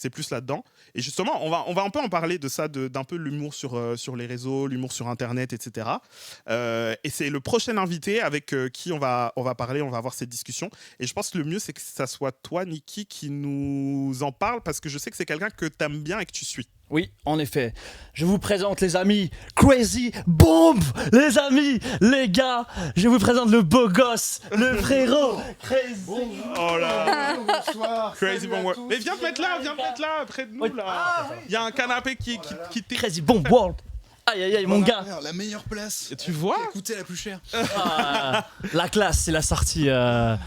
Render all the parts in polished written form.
c'est plus là-dedans. Et justement, on va un peu en parler de ça, d'un peu l'humour sur les réseaux, l'humour sur Internet, etc. Et c'est le prochain invité avec qui on va parler, on va avoir cette discussion. Et je pense que le mieux, c'est que ça soit toi, Niki, qui nous en parle, parce que je sais que c'est quelqu'un que tu aimes bien et que tu suis. Oui, en effet. Je vous présente, les amis, Crazy Bomb, les amis, les gars. Je vous présente le beau gosse, le frérot, Crazy. Oh là. Bonsoir. Crazy salut à Bomb. tous. Mais viens te mettre là, près de nous, Oui. là. Il y a un canapé qui t'est... Crazy Bomb World. Aïe, aïe, aïe, mon gars. La meilleure place. Tu vois, Qui a coûté la plus chère. La classe, c'est la sortie.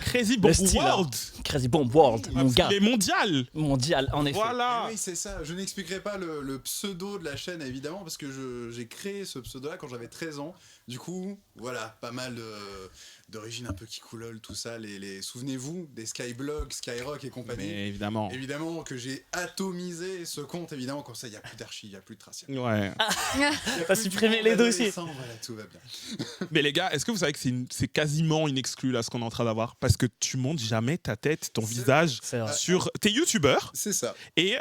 Crazy Bomb le style, World. Crazy Bomb World, mon gars. Il est mondial. Mondial, en effet. Voilà. Oui, c'est ça. Je n'expliquerai pas le pseudo de la chaîne, évidemment, parce que j'ai créé ce pseudo-là quand j'avais 13 ans. Du coup, voilà, pas mal d'origine un peu kikoulol, tout ça. Souvenez-vous des Skyblog, Skyrock et compagnie. Mais évidemment. Évidemment que j'ai atomisé ce compte, évidemment, comme ça, il n'y a plus d'archi, il n'y a plus de traces. Ouais. T'as supprimé les dossiers. Voilà, tout va bien. Mais les gars, est-ce que vous savez que c'est quasiment une exclue là ce qu'on est en train d'avoir, parce que tu montes jamais ta tête, ton visage C'est vrai. sur. T'es youtubeur C'est ça. et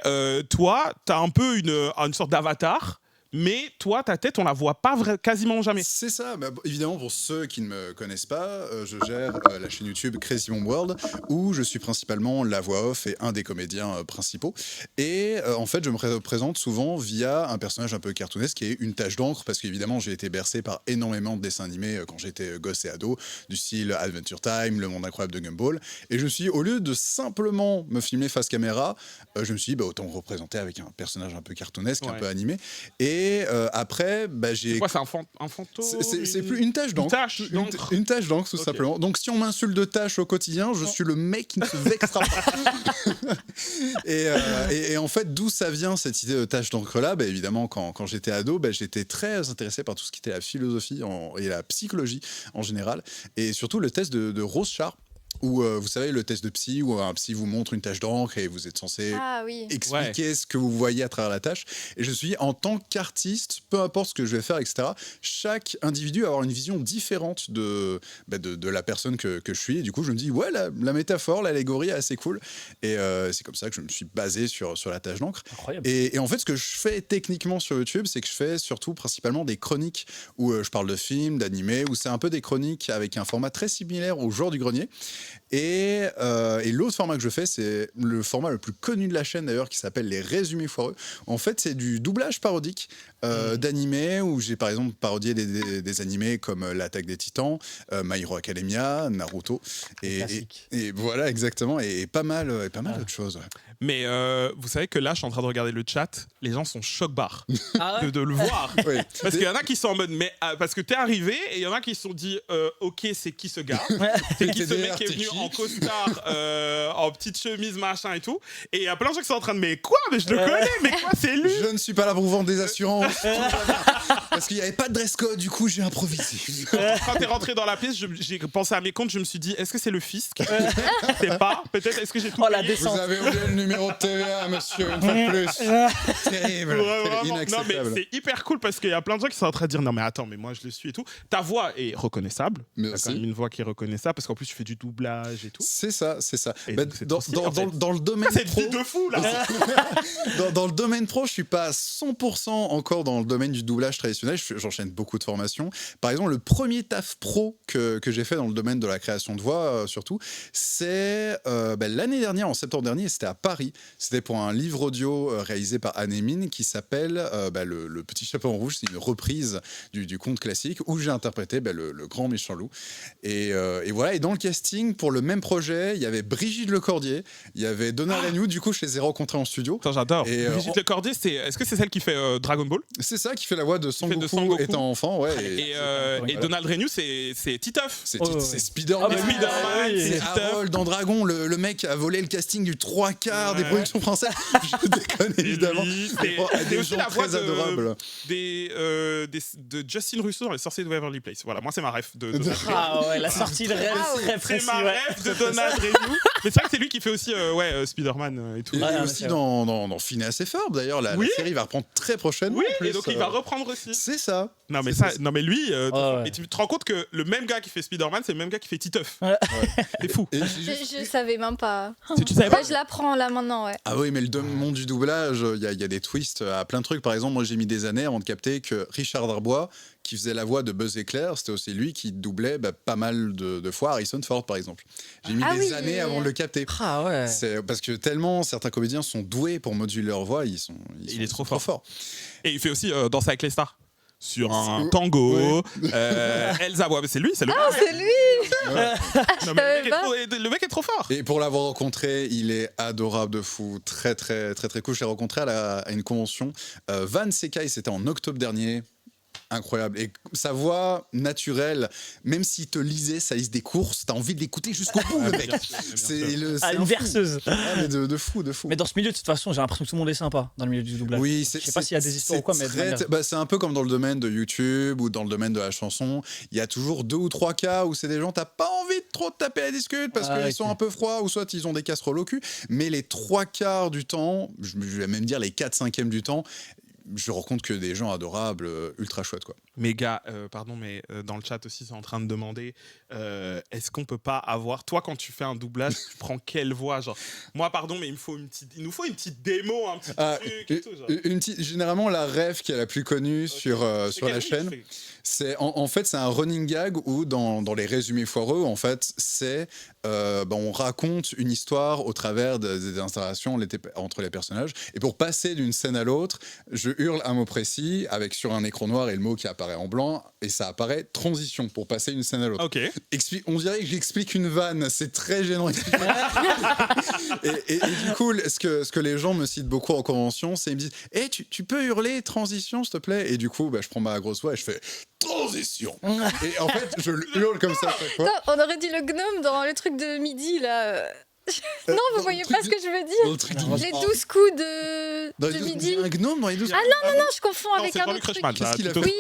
toi, t'as un peu une sorte d'avatar. Mais toi, ta tête, on la voit pas quasiment jamais. C'est ça. Bah, évidemment, pour ceux qui ne me connaissent pas, je gère la chaîne YouTube Crazy Bomb World, où je suis principalement la voix off et un des comédiens principaux. Et en fait, je me présente souvent via un personnage un peu cartoonesque qui est une tache d'encre, parce qu'évidemment, j'ai été bercé par énormément de dessins animés quand j'étais gosse et ado, du style Adventure Time, Le Monde Incroyable de Gumball. Et je me suis dit, au lieu de simplement me filmer face caméra, je me suis dit, bah, autant me représenter avec un personnage un peu cartoonesque, un peu animé. Et après, bah, j'ai... C'est quoi, c'est un fantôme? C'est plus une tache d'encre. Une tache d'encre, tout simplement. Donc, si on m'insulte de tâche au quotidien, je suis le mec qui ne se vexera pas. et en fait, d'où ça vient cette idée de tache d'encre-là? Bah, évidemment, quand j'étais ado, bah, j'étais très intéressé par tout ce qui était la philosophie et la psychologie en général. Et surtout le test de Rorschach. Où, vous savez, le test de psy, où un psy vous montre une tache d'encre et vous êtes censé expliquer ce que vous voyez à travers la tache. Et je me suis dit, en tant qu'artiste, peu importe ce que je vais faire, etc., chaque individu va avoir une vision différente de la personne que je suis. Et du coup, je me dis, ouais, la métaphore, l'allégorie est assez cool. Et c'est comme ça que je me suis basé sur la tache d'encre. Incroyable. Et en fait, ce que je fais techniquement sur YouTube, c'est que je fais surtout principalement des chroniques où je parle de films, d'animés, où c'est un peu des chroniques avec un format très similaire au Joueur du Grenier. Et l'autre format que je fais, c'est le format le plus connu de la chaîne d'ailleurs, qui s'appelle les résumés foireux. En fait, c'est du doublage parodique d'animés, où j'ai par exemple parodié des animés comme l'Attaque des Titans, My Hero Academia, Naruto, et voilà exactement, et pas mal d'autres choses. Ouais. Mais vous savez que là, je suis en train de regarder le chat, les gens sont choc-barres de le voir. Oui. Parce qu'il y en a qui sont en mode, mais parce que t'es arrivé, et il y en a qui se sont dit, ok, c'est qui ce gars? C'est qui ce mec qui est venu en costard, en petite chemise, machin et tout? Et il y a plein de gens qui sont en train de, mais quoi? Mais je le connais, mais quoi, c'est lui? Je ne suis pas là pour vous vendre des assurances. Parce qu'il n'y avait pas de dress code, du coup j'ai improvisé. Quand t'es rentré dans la pièce, j'ai pensé à mes comptes, je me suis dit, est-ce que c'est le fisc? C'est pas. Peut-être, est-ce que j'ai tout la payé? descente. Vous avez oublié le numéro de TVA, monsieur, une fois de plus. Terrible. Vraiment, Inacceptable. non, mais c'est hyper cool parce qu'il y a plein de gens qui sont en train de dire non mais attends, mais moi je le suis et tout. Ta voix est reconnaissable. Merci. T'as quand même une voix qui est reconnaissable parce qu'en plus tu fais du doublage et tout. C'est ça. Et Bah, donc, c'est dans, trop stylé, en fait. dans le domaine C'est pro, une vie de fou là. dans le domaine pro, je suis pas à 100% encore dans le domaine du doublage traditionnel. J'enchaîne beaucoup de formations. Par exemple, le premier taf pro que j'ai fait dans le domaine de la création de voix, surtout, c'est l'année dernière, en septembre dernier, c'était à Paris. C'était pour un livre audio réalisé par Anne Emine qui s'appelle le Petit Chaperon Rouge. C'est une reprise du conte classique où j'ai interprété le grand méchant loup. Et voilà. Et dans le casting, pour le même projet, il y avait Brigitte Lecordier, il y avait Donald Renew. Du coup, je les ai rencontrés en studio. Attends, j'adore. Et, Brigitte Lecordier, est-ce que c'est celle qui fait Dragon Ball? C'est ça qui fait la voix de Son fait de Goku Sangoku. étant enfant, ouais. Et Donald Renew, c'est Titeuf. C'est ouais. Spider-Man. Ah, mais Spider-Man, oui, C'est Titeuf. Harold dans Dragon, le mec a volé le casting du 3/4 des productions françaises. Je déconne évidemment. C'est aussi gens la voix très adorables. de Justin Russo dans Les Sorciers de Waverly Place. Voilà, moi c'est ma ref de Ah ouais, la sortie de rêve très C'est ma rêve de Donald Renew. Mais c'est vrai que c'est lui qui fait aussi Spider-Man et tout. Et aussi dans Phineas et Ferb, d'ailleurs, la série va reprendre très prochainement. Oui, et donc il va reprendre aussi. C'est ça. Non mais lui, et tu te rends compte que le même gars qui fait Spider-Man, c'est le même gars qui fait Titeuf. C'est fou. Je savais même pas. Tu savais pas? Je l'apprends là maintenant, ouais. Ah oui, mais le monde du doublage, il y a des twists à plein de trucs. Par exemple, moi j'ai mis des années avant de capter que Richard Darbois, qui faisait la voix de Buzz Éclair, c'était aussi lui qui doublait pas mal de fois Harrison Ford, par exemple. J'ai mis des années avant de le capter. Ah ouais. C'est parce que tellement certains comédiens sont doués pour moduler leur voix, il est trop fort. Et il fait aussi Danser avec les stars. Sur un tango, Elsa, c'est lui, c'est le Ah, c'est lui. Non, mais le mec est trop fort. Et pour l'avoir rencontré, il est adorable de fou, très très très très cool. Je l'ai rencontré à une convention. Van Sekai, c'était en octobre dernier. Incroyable. Et sa voix naturelle, même s'il te lisait, ça lise des courses, t'as envie de l'écouter jusqu'au bout, le mec. C'est une verseuse. Mais de fou. Mais dans ce milieu, de toute façon, j'ai l'impression que tout le monde est sympa dans le milieu du doublage. Oui, je sais pas s'il y a des histoires ou quoi, mais c'est un peu comme dans le domaine de YouTube ou dans le domaine de la chanson. Il y a toujours 2 ou 3 cas où c'est des gens, t'as pas envie de trop te taper la discute parce qu'ils sont un peu froids ou soit ils ont des casseroles au cul. Mais les 3/4 du temps, je vais même dire les 4/5 du temps, je rencontre que des gens adorables, ultra chouettes, quoi. Mais gars, pardon, mais dans le chat aussi, c'est en train de demander est-ce qu'on peut pas avoir. Toi, quand tu fais un doublage, tu prends quelle voix? Genre, moi, pardon, mais il nous faut une petite démo, un petit truc et tout. Genre. Généralement, la ref qui est la plus connue sur la chaîne, c'est en fait, c'est un running gag où dans les résumés foireux, en fait, c'est on raconte une histoire au travers des installations entre les personnages. Et pour passer d'une scène à l'autre, je hurle un mot précis avec sur un écran noir et le mot qui apparaît en blanc et ça apparaît transition pour passer d'une scène à l'autre. Okay. On dirait que j'explique une vanne, c'est très gênant. et du coup, ce que les gens me citent beaucoup en convention, c'est ils me disent hey, tu peux hurler transition s'il te plaît? Et du coup, je prends ma grosse voix et je fais transition. Et en fait, je hurle comme ça à chaque fois. On aurait dit le gnome dans le truc de midi là. Non, vous voyez pas ce que je veux dire. Les 12 coups de midi. Un gnome dans les 12 Ah non, je confonds avec un autre truc. Qu'est-ce qu'il a fait? Oui.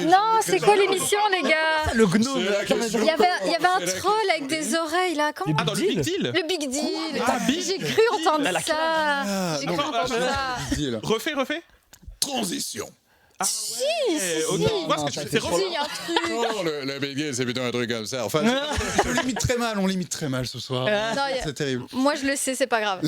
Non, c'est quoi l'émission, les gars? Le gnome. Il y avait un troll avec des oreilles là. Comment? Dans le Big Deal. Le Big Deal. J'ai cru entendre ça. J'ai cru entendre ça. Refais. Transition. Ah, si. Moi, ce que je fais, c'est il y a un truc. Oh, le Big Deal, c'est plutôt un truc comme ça. Enfin, on limite très mal ce soir. C'est terrible. Moi, je le sais, c'est pas grave.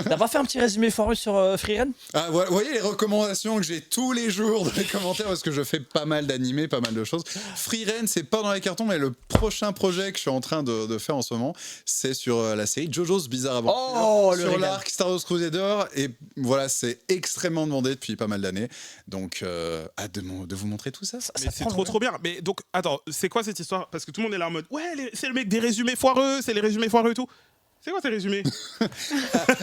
T'as pas fait un petit résumé foireux sur Freeren? Ah, vous voyez les recommandations que j'ai tous les jours dans les commentaires parce que je fais pas mal d'animés, pas mal de choses. Freeren, c'est pas dans les cartons, mais le prochain projet que je suis en train de faire en ce moment, c'est sur la série JoJo's Bizarre Adventure, sur l'arc Star Wars Crusader. Et voilà, c'est extrêmement demandé depuis pas mal d'années. Donc, hâte de vous montrer tout ça. Mais c'est trop bien. Mais donc, attends, c'est quoi cette histoire? Parce que tout le monde est là en mode ouais, c'est le mec des résumés foireux, c'est les résumés foireux et tout. C'est quoi tes résumés?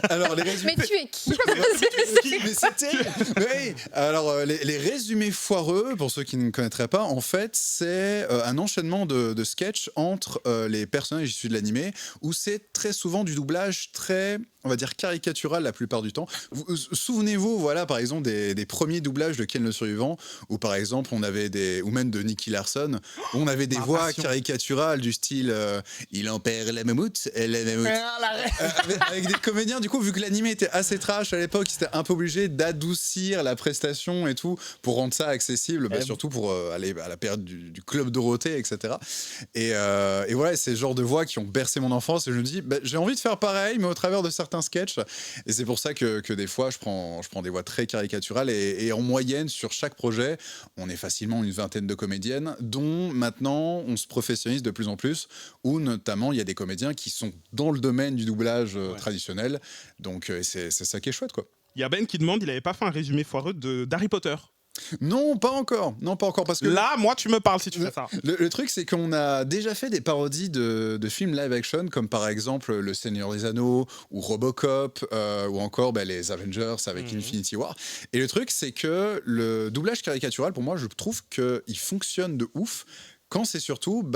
Alors, les résumés... Mais tu es qui? Mais c'était... Oui. Alors, les résumés foireux, pour ceux qui ne connaîtraient pas, en fait, c'est un enchaînement de sketchs entre les personnages issus de l'animé, où c'est très souvent du doublage très, on va dire, caricatural la plupart du temps. Souvenez-vous, voilà, par exemple, des premiers doublages de Ken le Survivant, où par exemple, on avait ou même de Nicky Larson, où on avait des voix caricaturales du style il en perd la mammouth, avec des comédiens, du coup, vu que l'animé était assez trash à l'époque, ils étaient un peu obligés d'adoucir la prestation et tout pour rendre ça accessible, surtout pour aller à la période du Club Dorothée, etc. Et voilà, c'est ce genre de voix qui ont bercé mon enfance et je me dis, j'ai envie de faire pareil, mais au travers de certains sketchs. Et c'est pour ça que des fois, je prends des voix très caricaturales et en moyenne, sur chaque projet, on est facilement une vingtaine de comédiennes, dont maintenant, on se professionnalise de plus en plus, où notamment, il y a des comédiens qui sont dans le domaine du doublage traditionnel. Donc, c'est ça qui est chouette, quoi. Il y a Ben qui demande, il avait pas fait un résumé foireux d'Harry Potter? Non, pas encore, parce que là, moi, tu me parles si tu fais ça. Le truc, c'est qu'on a déjà fait des parodies de films live-action, comme par exemple Le Seigneur des Anneaux, ou Robocop, ou encore les Avengers avec Infinity War. Et le truc, c'est que le doublage caricatural, pour moi, je trouve qu'il fonctionne de ouf quand c'est surtout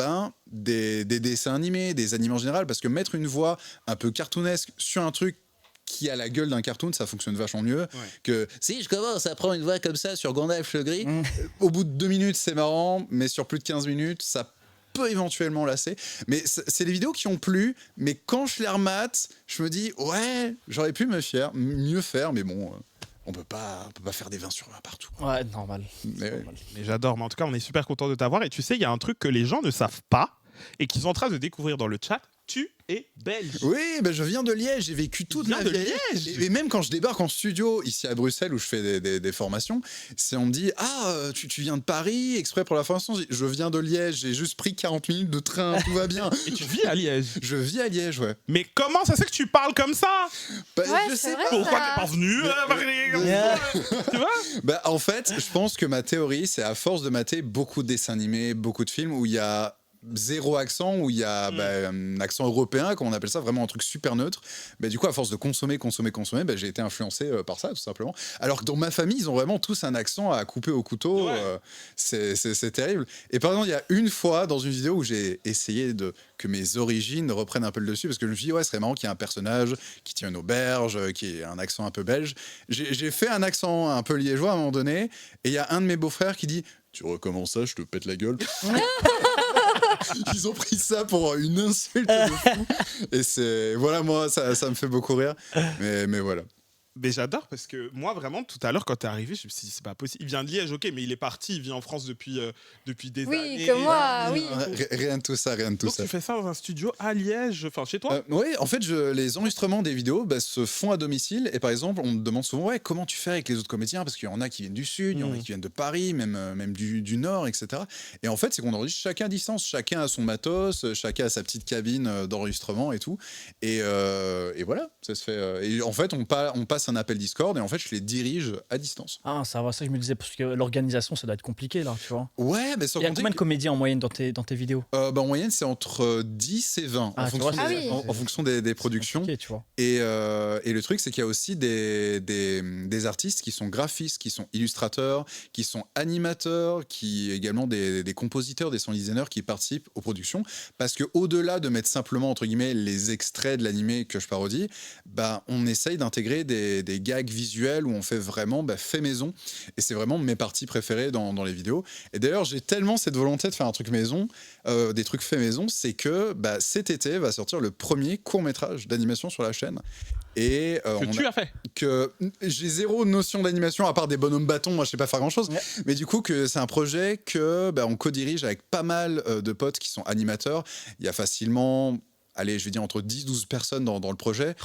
des dessins animés, des animés en général, parce que mettre une voix un peu cartoonesque sur un truc qui a la gueule d'un cartoon, ça fonctionne vachement mieux que si je commence à prendre une voix comme ça sur Gandalf le Gris, au bout de 2 minutes c'est marrant, mais sur plus de 15 minutes ça peut éventuellement lasser. Mais c'est des vidéos qui ont plu, mais quand je les remate, je me dis, ouais, j'aurais pu mieux faire, mais bon... On peut pas faire des 20 sur 20 partout. Ouais, normal. Mais j'adore. Mais en tout cas, on est super content de t'avoir. Et tu sais, il y a un truc que les gens ne savent pas et qu'ils sont en train de découvrir dans le chat. Tu es belge. Oui, je viens de Liège, j'ai vécu toute ma vie. Et même quand je débarque en studio, ici à Bruxelles, où je fais des formations, on me dit « Ah, tu viens de Paris, exprès pour la formation ?» Je viens de Liège, j'ai juste pris 40 minutes de train, tout va bien. Et tu vis à Liège? Je vis à Liège, ouais. Mais comment ça se fait que tu parles comme ça? Je sais pas. Pourquoi t'es pas venu? Tu vois? En fait, je pense que ma théorie, c'est à force de mater beaucoup de dessins animés, beaucoup de films où il y a... zéro accent, où il y a un accent européen, comme on appelle ça, vraiment un truc super neutre. Du coup, à force de consommer, j'ai été influencé par ça, tout simplement. Alors que dans ma famille, ils ont vraiment tous un accent à couper au couteau. C'est terrible. Et par exemple, il y a une fois dans une vidéo où j'ai essayé que mes origines reprennent un peu le dessus, parce que je me suis dit, ouais, ce serait marrant qu'il y ait un personnage qui tient une auberge, qui ait un accent un peu belge. J'ai fait un accent un peu liégeois à un moment donné, et il y a un de mes beaux-frères qui dit, tu recommences ça, je te pète la gueule. Ils ont pris ça pour une insulte de fou. Et voilà, moi, ça me fait beaucoup rire. Mais voilà. Mais j'adore parce que moi, vraiment, tout à l'heure, quand t'es arrivé, je me suis dit, c'est pas possible. Il vient de Liège, ok, mais il est parti, il vit en France depuis des années. Oui, comme moi, oui. Rien de tout ça, Donc tu fais ça dans un studio à Liège, enfin chez toi? Oui, en fait, les enregistrements des vidéos se font à domicile. Et par exemple, on me demande souvent, ouais, comment tu fais avec les autres comédiens? Parce qu'il y en a qui viennent du Sud, il y en a qui viennent de Paris, même du Nord, etc. Et en fait, c'est qu'on enregistre chacun à distance. Chacun a son matos, chacun a sa petite cabine d'enregistrement et tout. Et voilà, ça se fait. Et en fait, on passe un appel Discord et en fait, je les dirige à distance. Ah, ça va, ça je me disais, parce que l'organisation, ça doit être compliqué, là, tu vois. Ouais, mais il y a combien de comédiens en moyenne dans tes vidéos? En moyenne, c'est entre 10 et 20, en fonction des productions. Okay, tu vois. Et le truc, c'est qu'il y a aussi des artistes qui sont graphistes, qui sont illustrateurs, qui sont animateurs, qui également des compositeurs, des sound designers qui participent aux productions. Parce qu'au-delà de mettre simplement, entre guillemets, les extraits de l'animé que je parodie, on essaye d'intégrer des gags visuels où on fait vraiment fait maison. Et c'est vraiment mes parties préférées dans les vidéos. Et d'ailleurs, j'ai tellement cette volonté de faire un truc maison, des trucs faits maison, c'est que cet été va sortir le premier court-métrage d'animation sur la chaîne. Et tu as fait. Que j'ai zéro notion d'animation à part des bonhommes bâtons, moi je sais pas faire grand chose, mais du coup que c'est un projet que on co-dirige avec pas mal de potes qui sont animateurs. Il y a facilement, allez, je vais dire entre 10-12 personnes dans le projet,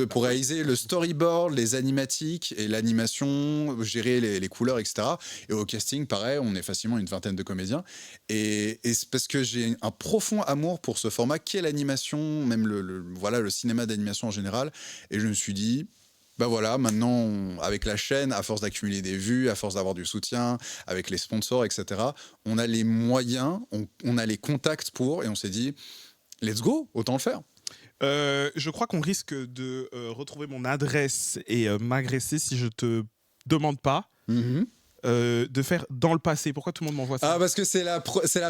pour réaliser le storyboard, les animatiques et l'animation, gérer les couleurs, etc. Et au casting, pareil, on est facilement une vingtaine de comédiens. Et c'est parce que j'ai un profond amour pour ce format qu'est l'animation, même le cinéma d'animation en général. Et je me suis dit, voilà, maintenant, avec la chaîne, à force d'accumuler des vues, à force d'avoir du soutien, avec les sponsors, etc., on a les moyens, on a les contacts pour, et on s'est dit, let's go, autant le faire. Je crois qu'on risque de retrouver mon adresse et m'agresser si je te demande pas de faire dans le passé. Pourquoi tout le monde m'envoie ça? Parce que c'est la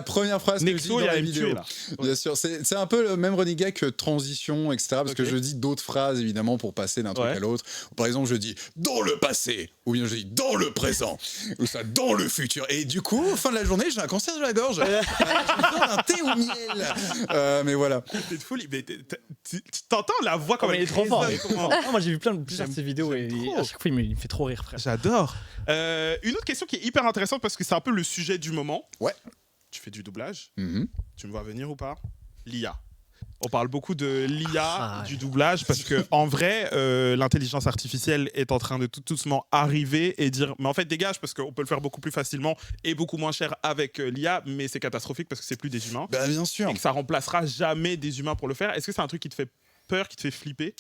première phrase que je dis dans la vidéo. Bien sûr, c'est un peu le même running gag que transition, etc. Parce que je dis d'autres phrases, évidemment, pour passer d'un truc à l'autre. Par exemple, je dis « dans le passé » ou bien je dis « dans le présent » ou ça « dans le futur ». Et du coup, fin de la journée, j'ai un cancer de la gorge. J'ai besoin d'un thé au miel. Mais voilà. T'es de folie. Mais tu t'entends la voix comme elle est trop fort. Moi, j'ai vu plusieurs de ses vidéos et à chaque fois, il me fait trop rire, frère. J'adore. Une autre question qui est hyper intéressante parce que c'est un peu le sujet du moment. Ouais. Tu fais du doublage. Tu me vois venir ou pas? L'IA. On parle beaucoup de l'IA, du doublage, parce que en vrai, l'intelligence artificielle est en train de tout doucement arriver et dire, mais en fait dégage, parce qu'on peut le faire beaucoup plus facilement et beaucoup moins cher avec l'IA, mais c'est catastrophique parce que c'est plus des humains. Bien sûr. Et que ça remplacera jamais des humains pour le faire. Est-ce que c'est un truc qui te fait peur, qui te fait flipper?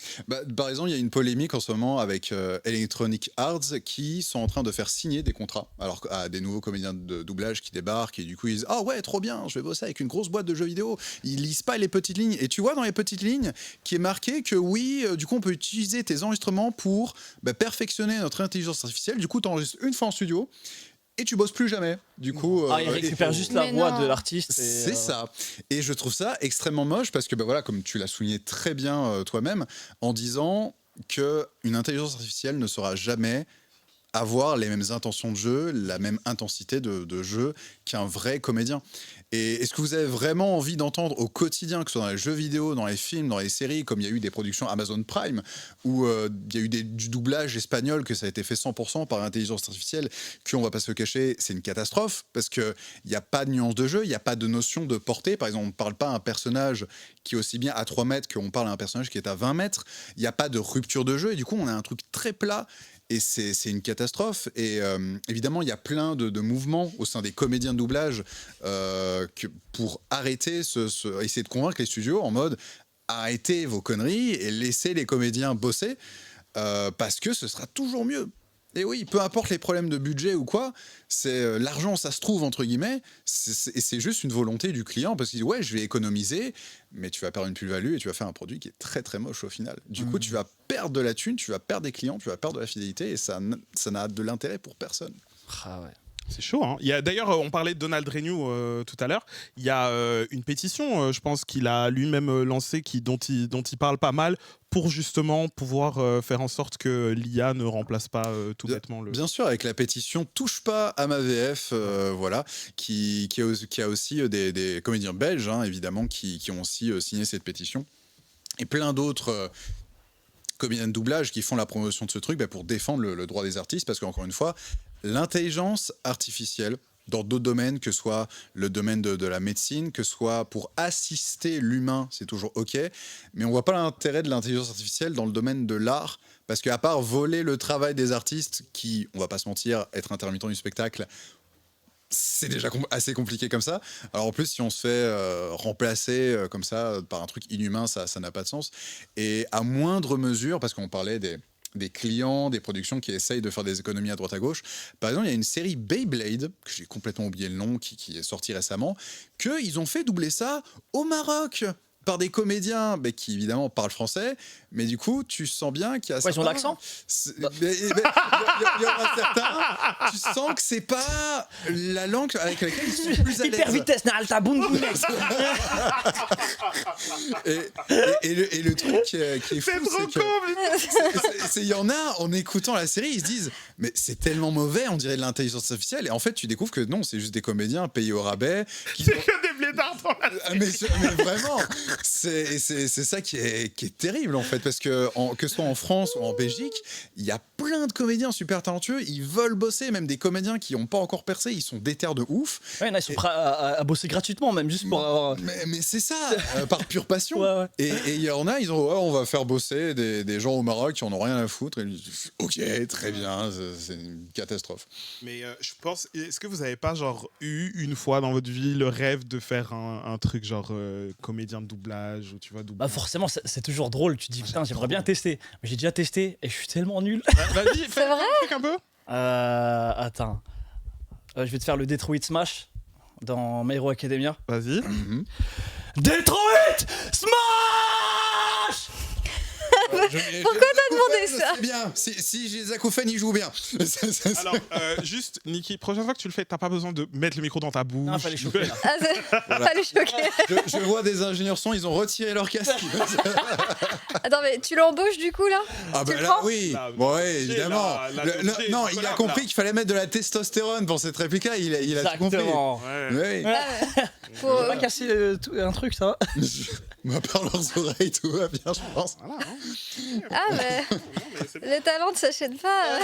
Par exemple, il y a une polémique en ce moment avec Electronic Arts qui sont en train de faire signer des contrats à des nouveaux comédiens de doublage qui débarquent et du coup ils disent « Ah ouais, trop bien, je vais bosser avec une grosse boîte de jeux vidéo. » Ils lisent pas les petites lignes. Et tu vois dans les petites lignes qui est marqué que oui, du coup on peut utiliser tes enregistrements pour perfectionner notre intelligence artificielle. Du coup, tu enregistres une fois en studio et tu bosses plus jamais. Du coup, il récupère juste la voix de l'artiste. C'est ça. Et je trouve ça extrêmement moche parce que voilà, comme tu l'as souligné très bien toi-même, en disant que une intelligence artificielle ne sera jamais avoir les mêmes intentions de jeu, la même intensité de jeu qu'un vrai comédien. Et est-ce que vous avez vraiment envie d'entendre au quotidien, que ce soit dans les jeux vidéo, dans les films, dans les séries, comme il y a eu des productions Amazon Prime, où il y a eu du doublage espagnol, que ça a été fait 100% par intelligence artificielle, qu'on va pas se le cacher, c'est une catastrophe, parce qu'il n'y a pas de nuance de jeu, il n'y a pas de notion de portée. Par exemple, on ne parle pas à un personnage qui est aussi bien à 3 mètres qu'on parle à un personnage qui est à 20 mètres. Il n'y a pas de rupture de jeu, et du coup, on a un truc très plat. Et c'est une catastrophe. Et évidemment, il y a plein de mouvements au sein des comédiens de doublage pour arrêter, essayer de convaincre les studios en mode arrêtez vos conneries et laissez les comédiens bosser parce que ce sera toujours mieux. Et oui, peu importe les problèmes de budget ou quoi, c'est l'argent, ça se trouve entre guillemets, c'est juste une volonté du client parce qu'il dit ouais, je vais économiser, mais tu vas perdre une plus-value et tu vas faire un produit qui est très très moche au final. Du coup, tu vas perdre de la thune, tu vas perdre des clients, tu vas perdre de la fidélité et ça n'a de l'intérêt pour personne. Ah ouais. C'est chaud, hein. D'ailleurs, on parlait de Donald Renew tout à l'heure. Il y a une pétition, je pense qu'il a lui-même lancée, dont il parle pas mal, pour justement pouvoir faire en sorte que l'IA ne remplace pas tout bêtement le... Bien sûr, avec la pétition Touche pas à ma VF, voilà, qui a aussi des comédiens belges, hein, évidemment, qui ont aussi signé cette pétition. Et plein d'autres... comédiens de doublage qui font la promotion de ce truc pour défendre le droit des artistes, parce qu'encore une fois, l'intelligence artificielle, dans d'autres domaines, que ce soit le domaine de la médecine, que ce soit pour assister l'humain, c'est toujours OK, mais on voit pas l'intérêt de l'intelligence artificielle dans le domaine de l'art, parce qu'à part voler le travail des artistes, qui, on va pas se mentir, être intermittent du spectacle, c'est déjà assez compliqué comme ça. Alors en plus, si on se fait remplacer comme ça par un truc inhumain, ça n'a pas de sens. Et à moindre mesure, parce qu'on parlait des clients, des productions qui essayent de faire des économies à droite à gauche. Par exemple, il y a une série Beyblade, que j'ai complètement oublié le nom, qui est sortie récemment, qu'ils ont fait doubler ça au Maroc par des comédiens qui évidemment parlent français, mais du coup tu sens bien qu'il y a ils ont l'accent. Il y en a certains, tu sens que c'est pas la langue avec laquelle ils sont plus à l'aise. Hyper vitesse, Nalta et le truc qui est fou, c'est qu'il y en a, en écoutant la série, ils se disent mais c'est tellement mauvais, on dirait de l'intelligence artificielle, et en fait tu découvres que non, c'est juste des comédiens payés au rabais. C'est que des blédards dans la série. Mais vraiment, c'est ça qui est terrible en fait, parce que que ce soit en France ou en Belgique, il y a plein de comédiens super talentueux, ils veulent bosser, même des comédiens qui n'ont pas encore percé, ils sont déter de ouf. Ouais, ils sont prêts à bosser gratuitement, même juste pour avoir... Mais c'est ça, par pure passion. Ouais. Et il y en a, ils ont on va faire bosser des gens au Maroc qui en ont rien à foutre. Et ils disent, ok, très bien, c'est une catastrophe. Mais je pense, est-ce que vous avez pas eu une fois dans votre vie le rêve de faire un truc comédien de doublage, ou tu vois, doublage. Forcément, c'est toujours drôle. Tu te dis putain, j'aimerais bien tester, mais j'ai déjà testé et je suis tellement nul. Vas-y, fais un peu. Attends, je vais te faire le Detroit Smash dans My Hero Academia. Vas-y. Detroit Smash. Pourquoi t'as demandé ça? C'est bien. Si j'ai les acouphènes, ils jouent bien. Alors, juste, Niki, prochaine fois que tu le fais, t'as pas besoin de mettre le micro dans ta bouche. Non, fallait choquer là. Fallait choquer. Je vois des ingénieurs son, ils ont retiré leur casque. Attends, mais tu l'embauches du coup là? Ah Tu bah le là, prends? oui. Ouais, évidemment. Non, il a compris qu'il fallait mettre de la testostérone pour cette réplique-là. Il a tout compris. Exactement. Ouais. Oui. Faut pas casser un truc, ça va. À part leurs oreilles, tout va bien, je pense. Voilà, hein. Ah, mais les talents ne s'achètent pas.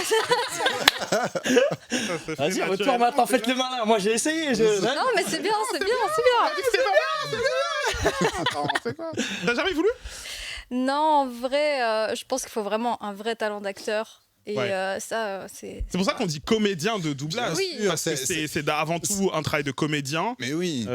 Vas-y, retourne maintenant, faites le malin. Moi, j'ai essayé. Non, mais c'est bien, c'est bien, c'est bien. Attends, c'est quoi? T'as jamais voulu? Non, en vrai, je pense qu'il faut vraiment un vrai talent d'acteur. Et ça, c'est... C'est pour ça qu'on dit comédien de doublage. Oui. Parce que c'est avant tout un travail de comédien. Mais oui.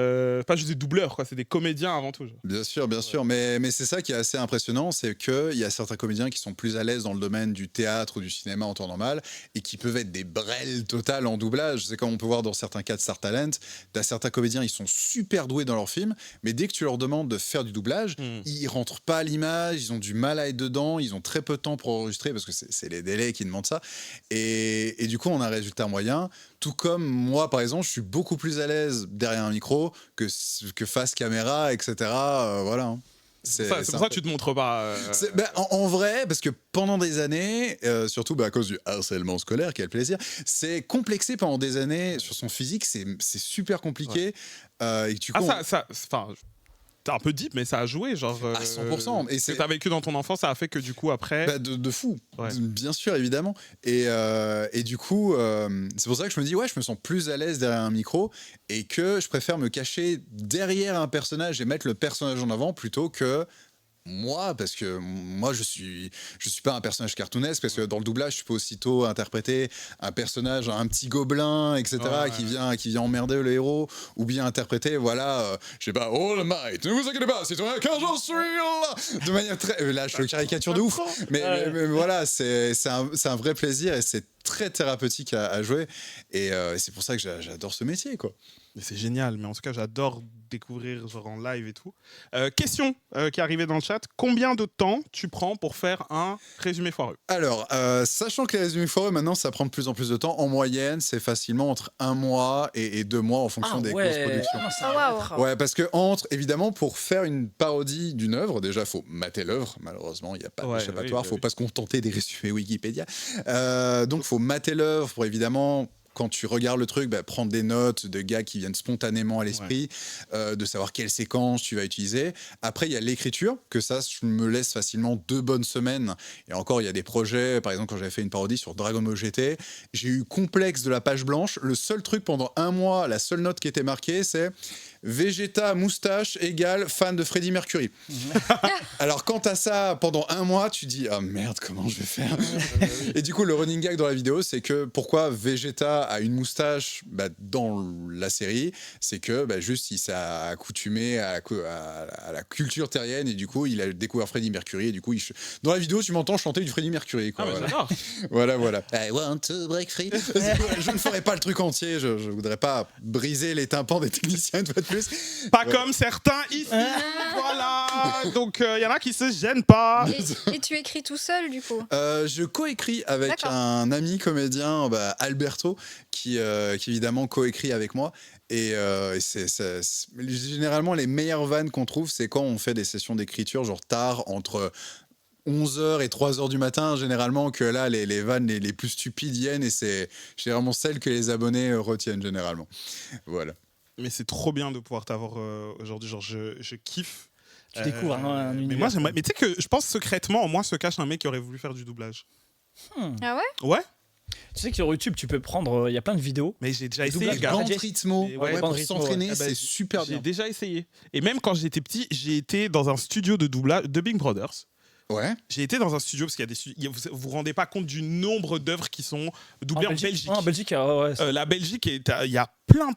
Pas juste des doubleurs, quoi. C'est des comédiens avant tout. Bien sûr. Mais c'est ça qui est assez impressionnant, c'est qu'il y a certains comédiens qui sont plus à l'aise dans le domaine du théâtre ou du cinéma en temps normal et qui peuvent être des brels totales en doublage. C'est comme on peut voir dans certains cas de Star Talent. T'as certains comédiens, ils sont super doués dans leur film, mais dès que tu leur demandes de faire du doublage, ils rentrent pas à l'image, ils ont du mal à être dedans, ils ont très peu de temps pour enregistrer parce que c'est les délais qui demandent ça. Et du coup, on a un résultat moyen. Tout comme moi, par exemple, je suis beaucoup plus à l'aise derrière un micro que face caméra, etc. Voilà. C'est pour ça que tu te montres pas. En vrai, parce que pendant des années, surtout à cause du harcèlement scolaire, quel plaisir, c'est complexé pendant des années sur son physique, c'est super compliqué. Et tu t'es un peu deep, mais ça a joué, genre. À 100%. Et ce que t'as vécu dans ton enfance, ça a fait que du coup, après. De fou, bien sûr, évidemment. Et du coup, c'est pour ça que je me dis, je me sens plus à l'aise derrière un micro et que je préfère me cacher derrière un personnage et mettre le personnage en avant plutôt que moi, parce que moi je suis pas un personnage cartoonesque, parce que dans le doublage je peux aussitôt interpréter un personnage, un petit gobelin, etc. qui vient emmerder le héros, ou bien interpréter je sais pas, All Might, ne vous inquiétez pas, c'est toi quand j'en suis là, de manière très là je le caricature de ouf, mais voilà, c'est un vrai plaisir et c'est très thérapeutique à jouer, et c'est pour ça que j'adore ce métier, quoi. C'est génial, mais en tout cas, j'adore découvrir genre en live et tout. Question qui est arrivée dans le chat. Combien de temps tu prends pour faire un résumé foireux ? Alors, sachant que les résumés foireux, maintenant, ça prend de plus en plus de temps. En moyenne, c'est facilement entre 1 mois et 2 mois en fonction des grosses productions. Ouais, parce que évidemment, pour faire une parodie d'une œuvre, déjà, il faut mater l'œuvre. Malheureusement, il n'y a pas d'échappatoire. Il ne faut pas se contenter des résumés Wikipédia. Donc, il faut mater l'œuvre pour évidemment... Quand tu regardes le truc, prendre des notes de gars qui viennent spontanément à l'esprit, de savoir quelle séquence tu vas utiliser. Après, il y a l'écriture, que ça, je me laisse facilement 2 bonnes semaines. Et encore, il y a des projets, par exemple, quand j'avais fait une parodie sur Dragon Ball GT, j'ai eu complexe de la page blanche. Le seul truc pendant 1 mois, la seule note qui était marquée, c'est Vegeta moustache égale fan de Freddie Mercury. Alors, quand t'as ça pendant 1 mois, tu dis ah merde, comment je vais faire? Et du coup, le running gag dans la vidéo, c'est que pourquoi Vegeta a une moustache dans la série, c'est que juste il s'est accoutumé à la culture terrienne, et du coup, il a découvert Freddie Mercury, et du coup, dans la vidéo, tu m'entends chanter du Freddie Mercury, quoi. Voilà. I want to break free. Je ne ferai pas le truc entier, je voudrais pas briser les tympans des techniciens une fois de plus. Pas comme certains ici. Voilà. Donc il y en a qui se gênent pas. Et tu écris tout seul du coup? Je coécris avec un ami comédien, Alberto, qui évidemment coécrit avec moi. Et généralement les meilleures vannes qu'on trouve, c'est quand on fait des sessions d'écriture genre tard, entre 11h et 3h du matin, généralement, que là les vannes les plus stupides viennent, et c'est généralement celles que les abonnés retiennent généralement. Voilà. Mais c'est trop bien de pouvoir t'avoir aujourd'hui, genre je kiffe. Tu découvres un univers. Mais moi j'aimerais, mais tu sais que je pense secrètement en moi se cache un mec qui aurait voulu faire du doublage. Ah ouais? Ouais. Tu sais que sur YouTube tu peux prendre, il y a plein de vidéos. Mais j'ai déjà essayé. Rythmo, pour s'entraîner, c'est super bien. J'ai déjà essayé. Et même quand j'étais petit, j'ai été dans un studio de doublage de Big Brothers. Ouais. J'ai été dans un studio parce qu'il y a vous vous rendez pas compte du nombre d'œuvres qui sont doublées en Belgique. En Belgique, la Belgique, il y a plein.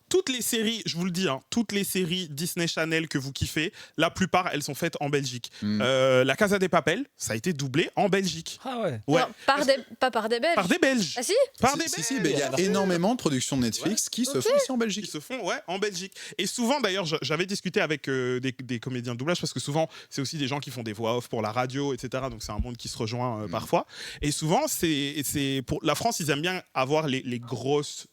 Toutes les séries, je vous le dis, toutes les séries Disney Channel que vous kiffez, la plupart, elles sont faites en Belgique. La Casa de Papel, ça a été doublé en Belgique. Ah ouais. Non, pas par des Belges. Par des Belges. Ah si? Par des Belges. Si, il y a énormément de productions de Netflix qui se font ici en Belgique. Qui se font, en Belgique. Et souvent, d'ailleurs, j'avais discuté avec des comédiens de doublage, parce que souvent, c'est aussi des gens qui font des voix off pour la radio, etc. Donc c'est un monde qui se rejoint parfois. Et souvent, c'est pour la France, ils aiment bien avoir les grosses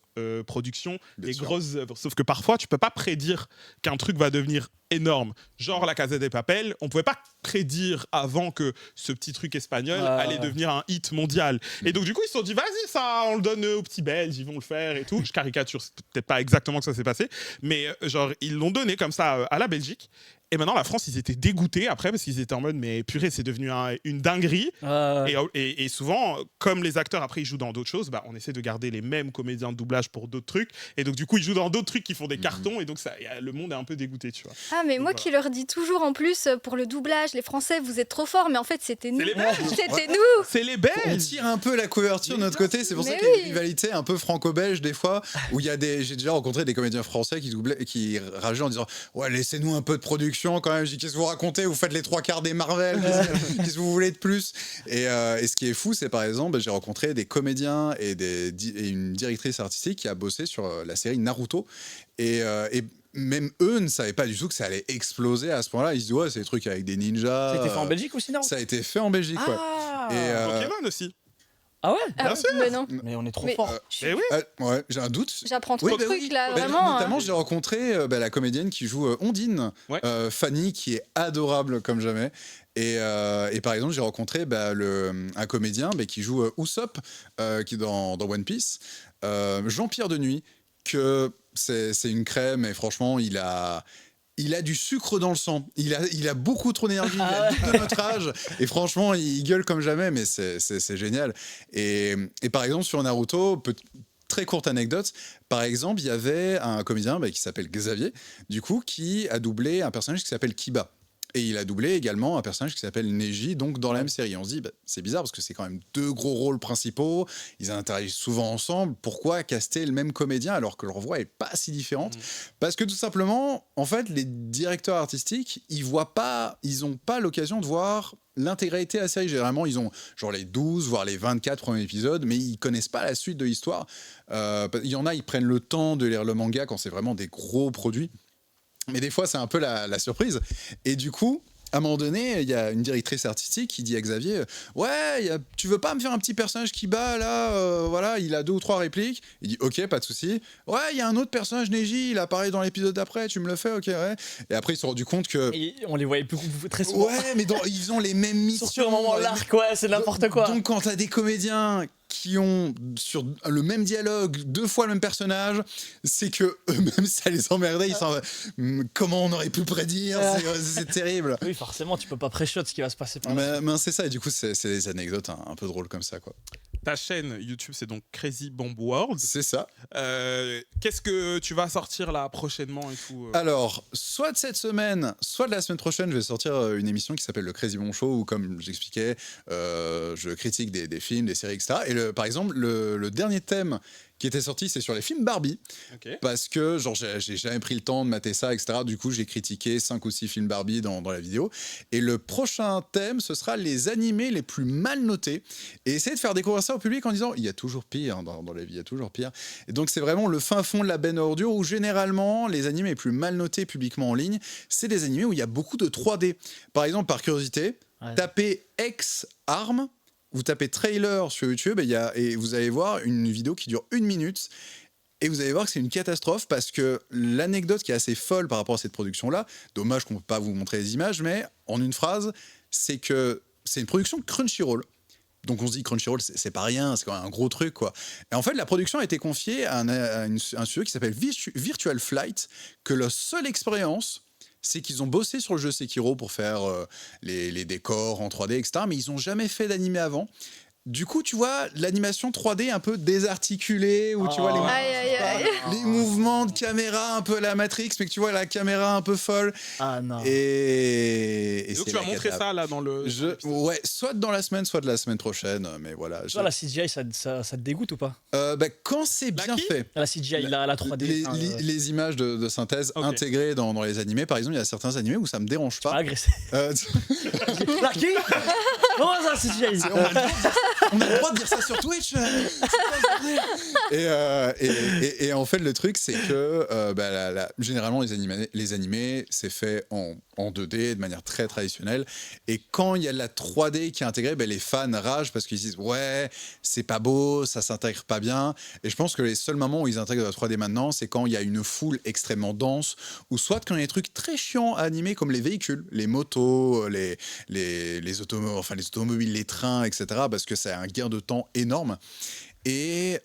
productions, les grosses œuvres. Sauf que parfois, tu peux pas prédire qu'un truc va devenir énorme. Genre la Casa de Papel, on pouvait pas prédire avant que ce petit truc espagnol allait devenir un hit mondial. Et donc du coup, ils se sont dit, vas-y, ça, on le donne aux petits Belges, ils vont le faire et tout. Je caricature, c'est peut-être pas exactement que ça s'est passé, mais genre, ils l'ont donné comme ça à la Belgique. Et maintenant, la France, ils étaient dégoûtés après, parce qu'ils étaient en mode, mais purée, c'est devenu une dinguerie. Et souvent, comme les acteurs, après, ils jouent dans d'autres choses, on essaie de garder les mêmes comédiens de doublage pour d'autres trucs. Et donc, du coup, ils jouent dans d'autres trucs qui font des cartons. Et donc, le monde est un peu dégoûté, tu vois. Ah, mais donc, moi qui leur dis toujours en plus, pour le doublage, les Français, vous êtes trop forts. Mais en fait, c'était nous. C'était nous. C'est les Belges. On tire un peu la couverture de notre côté. C'est pour ça qu'il y a une rivalité un peu franco-belge, des fois, où il y a j'ai déjà rencontré des comédiens français qui rageaient en disant, ouais, laissez-nous un peu de production quand même. Je dis, qu'est-ce que vous racontez? Vous faites les 3/4 des Marvel. Qu'est-ce que vous voulez de plus? Et ce qui est fou, c'est par exemple, j'ai rencontré des comédiens et une directrice artistique qui a bossé sur la série Naruto. Et même eux ne savaient pas du tout que ça allait exploser à ce point-là. Ils se disent, ouais, c'est des trucs avec des ninjas. Ça a été fait en Belgique aussi, non? Ça a été fait en Belgique, ouais. Et Pokémon aussi. Ah ouais? Bien sûr. Mais non. Mais on est trop Mais- fort. Mais oui. Ouais, j'ai un doute. J'apprends trop Oui, de bah trucs oui. là, Bah, vraiment. notamment, j'ai rencontré la comédienne qui joue Ondine, Ouais. Fanny, qui est adorable comme jamais. Et par exemple, j'ai rencontré un comédien qui joue Usopp, qui est dans One Piece, Jean-Pierre Denuy, que c'est une crème, et franchement, il a du sucre dans le sang. Il a beaucoup trop d'énergie. Il a de notre âge. Et franchement, il gueule comme jamais, mais c'est génial. Et par exemple, sur Naruto, très courte anecdote, par exemple, il y avait un comédien qui s'appelle Xavier, du coup, qui a doublé un personnage qui s'appelle Kiba. Et il a doublé également un personnage qui s'appelle Neji, donc dans la même série. On se dit, c'est bizarre parce que c'est quand même 2 gros rôles principaux, ils interagissent souvent ensemble. Pourquoi caster le même comédien alors que leur voix est pas si différente? Parce que tout simplement, en fait, les directeurs artistiques, ils ont pas l'occasion de voir l'intégralité de la série. Généralement, ils ont genre les 12, voire les 24 premiers épisodes, mais ils connaissent pas la suite de l'histoire. Il y en a, ils prennent le temps de lire le manga quand c'est vraiment des gros produits. Mais des fois, c'est un peu la surprise. Et du coup, à un moment donné, il y a une directrice artistique qui dit à Xavier ouais, tu veux pas me faire un petit personnage qui bat là voilà, il a 2 ou 3 répliques. Il dit ok, pas de souci. Ouais, il y a un autre personnage, Neji, il apparaît dans l'épisode d'après, tu me le fais, ok, ouais. Et après, ils se sont rendus compte que. Et on les voyait très souvent. Ouais, mais ils ont les mêmes missions. Surtout au moment l'arc, ouais, c'est n'importe quoi. Donc, quand t'as des comédiens qui ont sur le même dialogue 2 fois le même personnage, c'est que eux-mêmes ça les emmerdait. Ils sont comment on aurait pu prédire, c'est terrible. Oui, forcément, tu peux pas pré-shot ce qui va se passer par là. Mais c'est ça, et du coup c'est des anecdotes un peu drôles comme ça, quoi. Ta chaîne YouTube, c'est donc Crazy Bomb World. C'est ça. Qu'est-ce que tu vas sortir là prochainement et tout Alors, soit de cette semaine, soit de la semaine prochaine, je vais sortir une émission qui s'appelle le Crazy Bomb Show, où comme j'expliquais, je critique des films, des séries, etc. Et par exemple, le dernier thème qui était sorti, c'est sur les films Barbie. Okay. Parce que, genre, j'ai jamais pris le temps de mater ça, etc. Du coup, j'ai critiqué 5 ou 6 films Barbie dans la vidéo. Et le prochain thème, ce sera les animés les plus mal notés. Et essayer de faire découvrir ça au public en disant, il y a toujours pire dans la vie, il y a toujours pire. Et donc, c'est vraiment le fin fond de la benne à ordures où, généralement, les animés les plus mal notés publiquement en ligne, c'est des animés où il y a beaucoup de 3D. Par exemple, par curiosité, tapez X-Arm, vous tapez trailer sur YouTube et vous allez voir une vidéo qui dure 1 minute et vous allez voir que c'est une catastrophe parce que l'anecdote qui est assez folle par rapport à cette production-là, dommage qu'on ne peut pas vous montrer les images, mais en une phrase, c'est que c'est une production Crunchyroll. Donc on se dit Crunchyroll, c'est pas rien, c'est quand même un gros truc, quoi. Et en fait, la production a été confiée à un studio qui s'appelle Virtual Flight, que leur seule expérience, c'est qu'ils ont bossé sur le jeu Sekiro pour faire les décors en 3D, etc. Mais ils n'ont jamais fait d'animé avant. Du coup, tu vois, l'animation 3D un peu désarticulée, où tu vois les mouvements de caméra un peu à la Matrix, mais que tu vois la caméra un peu folle. Ah non. Et donc tu vas montrer ça là dans le. Ouais, soit dans la semaine, soit de la semaine prochaine, mais voilà. Toi, la CGI, ça te dégoûte ou pas? Quand c'est bien fait. La CGI, la 3D. Les images de synthèse intégrées dans les animés, par exemple, il y a certains animés où ça me dérange pas. Agressé. La qui? Comment ça, CGI? On a le droit de dire ça sur Twitch. Et en fait, le truc, c'est que généralement, les animés, c'est fait en 2D de manière très traditionnelle. Et quand il y a de la 3D qui est intégrée, les fans ragent parce qu'ils disent ouais, c'est pas beau, ça s'intègre pas bien. Et je pense que les seuls moments où ils intègrent de la 3D maintenant, c'est quand il y a une foule extrêmement dense, ou soit quand il y a des trucs très chiants à animer comme les véhicules, les motos, les automobiles, les trains, etc. Parce que c'est un gain de temps énorme. Et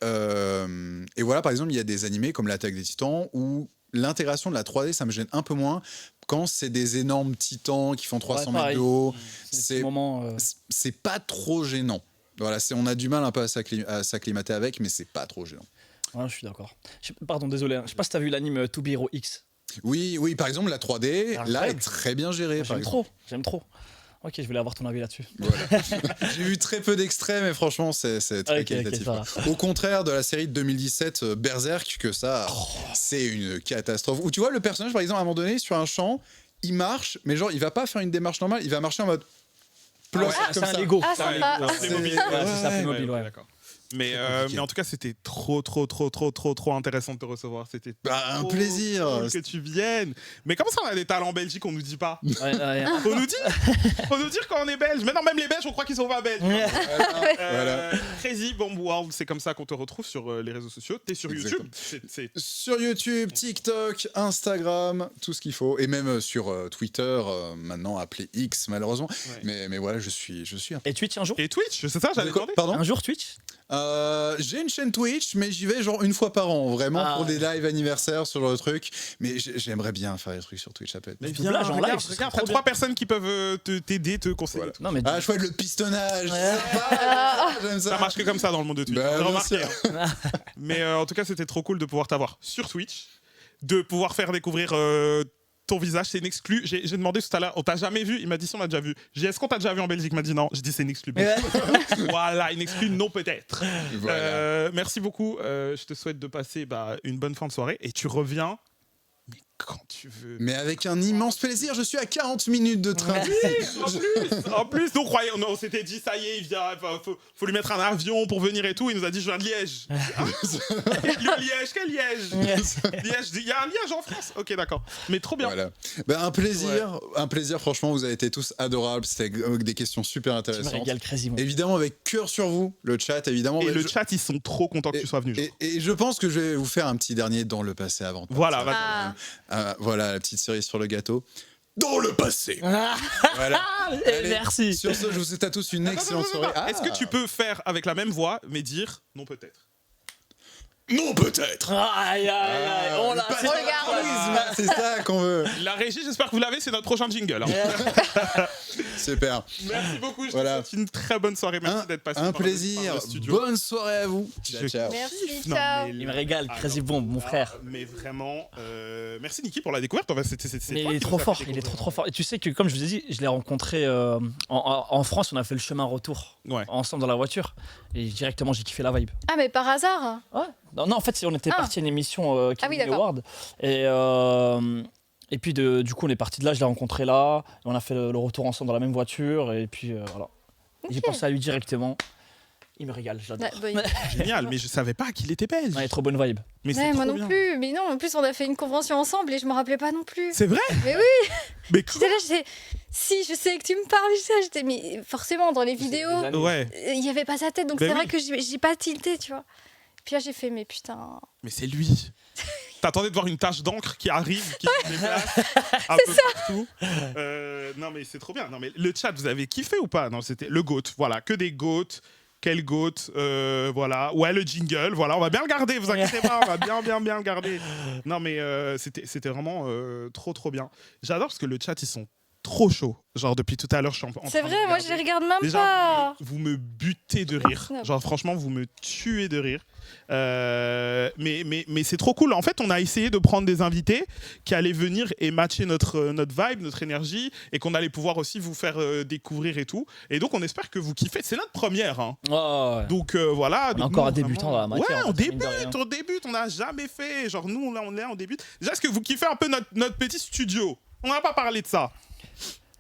voilà, par exemple, il y a des animés comme l'Attaque des Titans où l'intégration de la 3D, ça me gêne un peu moins quand c'est des énormes titans qui font 300 mètres de haut. C'est pas trop gênant. Voilà, on a du mal un peu à s'acclimater avec, mais c'est pas trop gênant. Ouais, je suis d'accord. Pardon, désolé. Je sais pas si t'as vu l'anime To Be Hero X. Oui, par exemple, la 3D, là, est très bien gérée. J'aime trop. Ok, je voulais avoir ton avis là-dessus. Voilà. J'ai vu très peu d'extraits, mais franchement, c'est très qualitatif. Au contraire de la série de 2017 Berserk, que ça, c'est une catastrophe. Où tu vois le personnage, par exemple, à un moment donné, sur un champ, il marche, mais genre, il va pas faire une démarche normale, il va marcher en mode comme c'est un Lego. C'est mobile. C'est ça, plus mobile, ouais. D'accord. Mais en tout cas, c'était trop intéressant de te recevoir. C'était un plaisir cool que tu viennes. Mais comment ça, on a des talents belgiques, on nous dit pas? Faut nous dire quand on est belge. Maintenant, même les Belges, on croit qu'ils sont pas belges. Voilà. Crazy Bomb World, c'est comme ça qu'on te retrouve sur les réseaux sociaux. T'es sur YouTube. Sur YouTube, TikTok, Instagram, tout ce qu'il faut. Et même sur Twitter, maintenant appelé X, malheureusement. Ouais. Mais voilà, je suis un peu... Et Twitch un jour? Et Twitch, c'est ça, j'allais demander. Pardon? Un jour Twitch? J'ai une chaîne Twitch, mais j'y vais genre une fois par an, vraiment pour des lives anniversaires, ce genre de trucs. Mais j'aimerais bien faire des trucs sur Twitch, ça peut être. Mais viens, genre live, regarde, t'as 3 personnes qui peuvent t'aider, te conseiller. Voilà. Non, mais chouette, le pistonnage. J'aime ça. Ça marche que comme ça dans le monde de Twitch. Bah, j'ai remarqué. Hein. Mais en tout cas, c'était trop cool de pouvoir t'avoir sur Twitch, de pouvoir faire découvrir ton visage. C'est une exclu. J'ai demandé tout à l'heure, on t'a jamais vu? Il m'a dit si, on a déjà vu. J'ai dit est-ce qu'on t'a déjà vu en Belgique? Il m'a dit non. J'ai dit c'est une exclu. Voilà, une exclu, non peut-être. Voilà. Merci beaucoup. Je te souhaite de passer une bonne fin de soirée et tu reviens. Mais quand tu veux. Mais avec un immense plaisir, je suis à 40 minutes de train. En plus, nous croyons, on s'était dit, ça y est, il vient, faut lui mettre un avion pour venir et tout. Il nous a dit, je viens de Liège. Le Liège, quel Liège? Liège, il y a un Liège en France. Ok, d'accord. Mais trop bien. Voilà. Un plaisir, franchement, vous avez été tous adorables. C'était des questions super intéressantes. Tu me régales, Crazy. Évidemment, avec cœur sur vous, le chat, évidemment. Et le chat, ils sont trop contents que tu sois venu. Et je pense que je vais vous faire un petit dernier dans le passé avant. Voilà, voilà la petite cerise sur le gâteau. Dans le passé. Voilà. Allez, merci. Sur ce, je vous souhaite à tous une excellente soirée. Est-ce que tu peux faire avec la même voix, mais dire non peut-être? Non peut-être. Aïe, on l'a. C'est ça qu'on veut. La régie, j'espère que vous l'avez, c'est notre prochain jingle. Hein. Super. Merci beaucoup, je te souhaite une très bonne soirée. Merci d'être passé. Un plaisir. Bonne soirée à vous. Ciao. Merci, ciao. Il me régale, Crazy Bomb, mon frère. Mais vraiment, merci Niki pour la découverte. Mais il est trop fort, il est trop fort. Et tu sais que, comme je vous ai dit, je l'ai rencontré en France, on a fait le chemin retour ensemble dans la voiture. Et directement, j'ai kiffé la vibe. Ah, mais par hasard? Ouais. Non, en fait, on était parti à une émission Kevin Award. Et puis, du coup, on est parti de là, je l'ai rencontré là. Et on a fait le retour ensemble dans la même voiture. Et puis, voilà. Okay. J'ai pensé à lui directement. Il me régale, j'adore. Génial, mais je savais pas qu'il était belge. Ouais, trop bonne vibe. Mais moi non plus. Mais non, en plus, on a fait une convention ensemble et je me rappelais pas non plus. C'est vrai? Mais oui. Mais j'étais là, si, je sais que tu me parles, j'étais, mais forcément, dans les vidéos, il y avait pas sa tête, donc c'est vrai que j'ai pas tilté, tu vois. Puis là, j'ai fait, mais putain. Mais c'est lui. T'attendais de voir une tache d'encre qui arrive, qui se déplace un peu partout. Non, mais c'est trop bien. Non, mais le chat, vous avez kiffé ou pas? Non, c'était le GOAT. Voilà, que des GOAT. Quel GOAT, voilà. Ouais, le jingle, voilà, on va bien le garder, vous inquiétez pas, on va bien le garder. Non, mais c'était vraiment trop bien. J'adore parce que le chat, ils sont trop chauds. Genre, depuis tout à l'heure, je suis en c'est vrai, moi, je les regarde même pas. Vous me butez de rire. Genre, franchement, vous me tuez de rire. Mais c'est trop cool. En fait, on a essayé de prendre des invités qui allaient venir et matcher notre vibe, notre énergie, et qu'on allait pouvoir aussi vous faire découvrir et tout. Et donc, on espère que vous kiffez. C'est notre première. Hein. Donc, voilà. On est encore un débutant dans la matière. Ouais, on débute. On n'a jamais fait. Genre, nous, là, on débute. Déjà, est-ce que vous kiffez un peu notre petit studio? On n'a pas parlé de ça.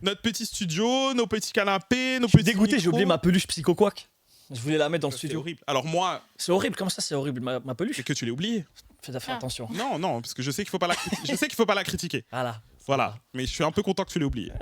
Notre petit studio, nos petits canapés, nos petits. Je suis dégoûté, j'ai oublié ma peluche Psycho Quack. Je voulais la mettre dans le studio. C'est horrible. Alors moi. C'est horrible, comme ça, c'est horrible, ma peluche. C'est que tu l'as oublié. Fais attention. Non, parce que je sais qu'il faut pas la critiquer. Voilà. Mais je suis un peu content que tu l'aies oublié.